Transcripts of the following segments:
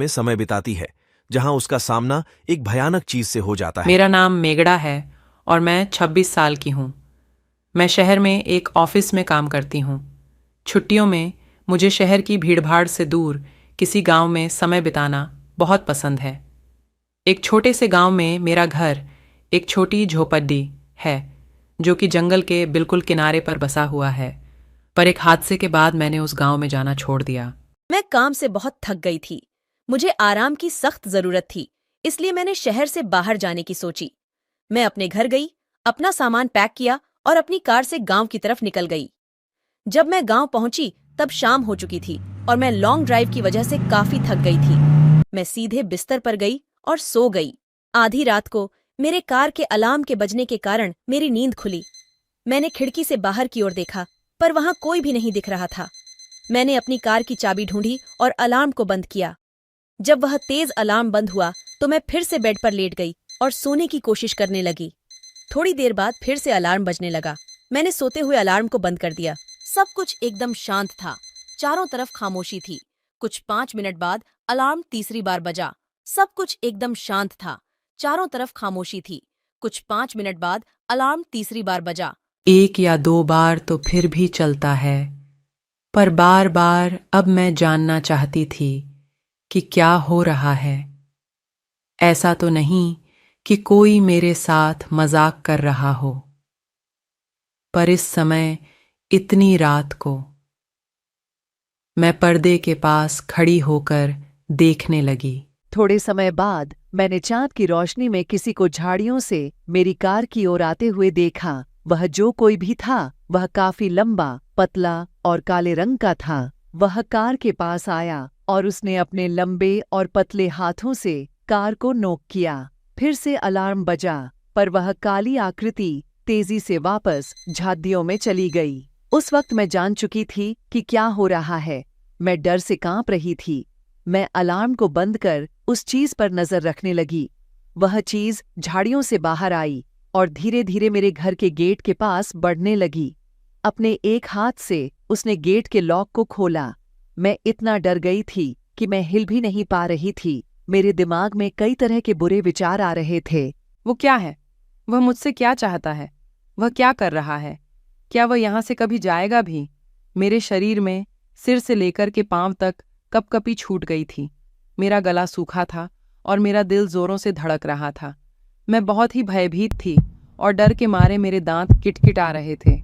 में समय बिताती है, जहां उसका सामना एक भयानक चीज से हो जाता है। मेरा नाम मेगड़ा है और मैं 26 साल की हूँ। मैं शहर में एक ऑफिस में काम करती हूँ। छुट्टियों में मुझे शहर की भीड़भाड़ से दूर किसी गांव में समय बिताना बहुत पसंद है। एक छोटे से गांव में मेरा घर एक छोटी झोपड़ी है जो कि जंगल के बिल्कुल किनारे पर बसा हुआ है। पर एक हादसे के बाद मैंने उस गांव में जाना छोड़ दिया। मैं काम से बहुत थक गई थी। मुझे आराम की सख्त जरूरत थी, इसलिए मैंने शहर से बाहर जाने की सोची। मैं अपने घर गई, अपना सामान पैक किया और अपनी कार से गांव की तरफ निकल गई। जब मैं गांव पहुंची तब शाम हो चुकी थी और मैं लॉन्ग ड्राइव की वजह से काफी थक गई थी। मैं सीधे बिस्तर पर गई और सो गई। आधी रात को मेरे कार के अलार्म के बजने के कारण मेरी नींद खुली। मैंने खिड़की से बाहर की ओर देखा, पर वहां कोई भी नहीं दिख रहा था। मैंने अपनी कार की चाबी ढूंढी और अलार्म को बंद किया। जब वह तेज अलार्म बंद हुआ तो मैं फिर से बेड पर लेट गई और सोने की कोशिश करने लगी। थोड़ी देर बाद फिर से अलार्म बजने लगा। मैंने सोते हुए अलार्म को बंद कर दिया। सब कुछ एकदम शांत था। चारों तरफ खामोशी थी। कुछ 5 मिनट बाद अलार्म तीसरी बार बजा। सब कुछ एकदम शांत था। चारों तरफ खामोशी थी। कुछ 5 मिनट बाद अलार्म तीसरी बार बजा। 1 या 2 बार तो फिर भी चलता है, पर बार बार अब मैं जानना चाहती थी कि क्या हो रहा है। ऐसा तो नहीं कि कोई मेरे साथ मजाक कर रहा हो। पर इस समय इतनी रात को मैं पर्दे के पास खड़ी होकर देखने लगी। थोड़े समय बाद मैंने चांद की रोशनी में किसी को झाड़ियों से मेरी कार की ओर आते हुए देखा। वह जो कोई भी था, वह काफी लंबा, पतला और काले रंग का था। वह कार के पास आया और उसने अपने लंबे और पतले हाथों से कार को नोक किया। फिर से अलार्म बजा, पर वह काली आकृति तेजी से वापस झाड़ियों में चली गई। उस वक्त मैं जान चुकी थी कि क्या हो रहा है। मैं डर से कांप रही थी। मैं अलार्म को बंद कर उस चीज पर नजर रखने लगी। वह चीज झाड़ियों से बाहर आई और धीरे धीरे मेरे घर के गेट के पास बढ़ने लगी। अपने एक हाथ से उसने गेट के लॉक को खोला। मैं इतना डर गई थी कि मैं हिल भी नहीं पा रही थी। मेरे दिमाग में कई तरह के बुरे विचार आ रहे थे। वो क्या है? वह मुझसे क्या चाहता है? वह क्या कर रहा है? क्या वह यहाँ से कभी जाएगा भी? मेरे शरीर में सिर से लेकर के पांव तक कपकपी छूट गई थी। मेरा गला सूखा था और मेरा दिल जोरों से धड़क रहा था। मैं बहुत ही भयभीत थी और डर के मारे मेरे दांत किटकिटा रहे थे।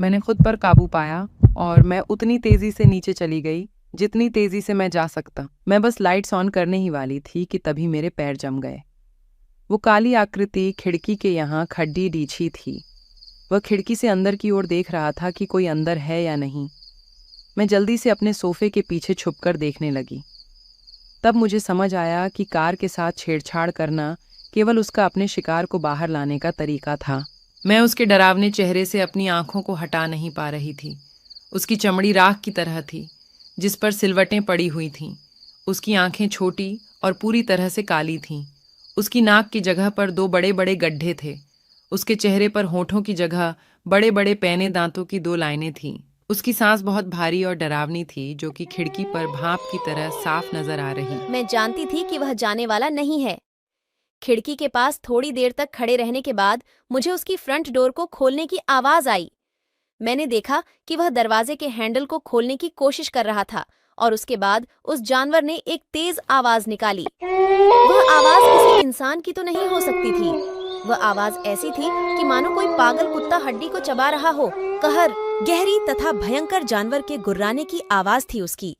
मैंने खुद पर काबू पाया और मैं उतनी तेजी से नीचे चली गई जितनी तेजी से मैं जा सकता। मैं बस लाइट्स ऑन करने ही वाली थी कि तभी मेरे पैर जम गए। वो काली आकृति खिड़की के यहाँ खड्डी डीछी थी। वह खिड़की से अंदर की ओर देख रहा था कि कोई अंदर है या नहीं। मैं जल्दी से अपने सोफे के पीछे छुपकर देखने लगी। तब मुझे समझ आया कि कार के साथ छेड़छाड़ करना केवल उसका अपने शिकार को बाहर लाने का तरीका था। मैं उसके डरावने चेहरे से अपनी आंखों को हटा नहीं पा रही थी। उसकी चमड़ी राख की तरह थी, जिस पर सिलवटें पड़ी हुई थीं। उसकी आंखें छोटी और पूरी तरह से काली थीं। उसकी नाक की जगह पर 2 बड़े बड़े गड्ढे थे। उसके चेहरे पर होठों की जगह बड़े बड़े पैने दांतों की 2 लाइनें थीं। उसकी सांस बहुत भारी और डरावनी थी, जो कि खिड़की पर भाप की तरह साफ नजर आ रही। मैं जानती थी कि वह जाने वाला नहीं है। खिड़की के पास थोड़ी देर तक खड़े रहने के बाद मुझे उसकी फ्रंट डोर को खोलने की आवाज आई। मैंने देखा कि वह दरवाजे के हैंडल को खोलने की कोशिश कर रहा था और उसके बाद उस जानवर ने एक तेज आवाज निकाली। वह आवाज किसी इंसान की तो नहीं हो सकती थी। वह आवाज ऐसी थी कि मानो कोई पागल कुत्ता हड्डी को चबा रहा हो। कहर, गहरी तथा भयंकर जानवर के गुर्राने की आवाज थी उसकी।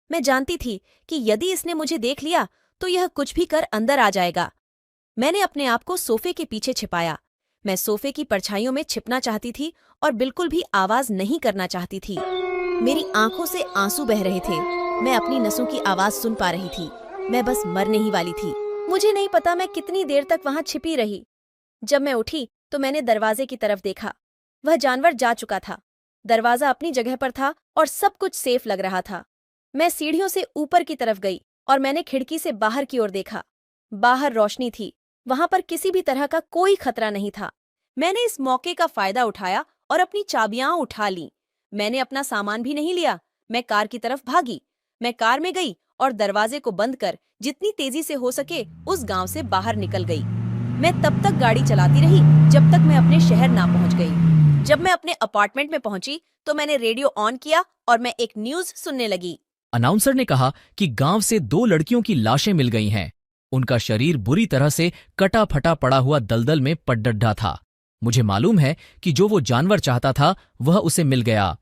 मैं जानती थी कि यदि इसने मुझे देख लिया तो यह कुछ भी कर अंदर आ जाएगा। मैंने अपने आप को सोफे के पीछे छिपाया। मैं सोफे की परछाइयों में छिपना चाहती थी और बिल्कुल भी आवाज नहीं करना चाहती थी। मेरी आंखों से आंसू बह रहे थे। मैं अपनी नसों की आवाज सुन पा रही थी। मैं बस मरने ही वाली थी। मुझे नहीं पता मैं कितनी देर तक वहां छिपी रही। जब मैं उठी तो मैंने दरवाजे की तरफ देखा। वह जानवर जा चुका था। दरवाजा अपनी जगह पर था और सब कुछ सेफ लग रहा था। मैं सीढ़ियों से ऊपर की तरफ गई और मैंने खिड़की से बाहर की ओर देखा। बाहर रोशनी थी। वहां पर किसी भी तरह का कोई खतरा नहीं था। मैंने इस मौके का फायदा उठाया और अपनी चाबियां उठा लीं। मैंने अपना सामान भी नहीं लिया। मैं कार की तरफ भागी। मैं कार में गई और दरवाजे को बंद कर जितनी तेजी से हो सके उस गांव से बाहर निकल गई। मैं तब तक गाड़ी चलाती रही जब तक मैं अपने शहर ना पहुंच गई। जब मैं अपने अपार्टमेंट में पहुंची तो मैंने रेडियो ऑन किया और मैं एक न्यूज सुनने लगी। अनाउंसर ने कहा कि गांव से 2 लड़कियों की लाशें मिल गई हैं। उनका शरीर बुरी तरह से कटा फटा पड़ा हुआ दलदल में पटडड्ढा था। मुझे मालूम है कि जो वो जानवर चाहता था वह उसे मिल गया।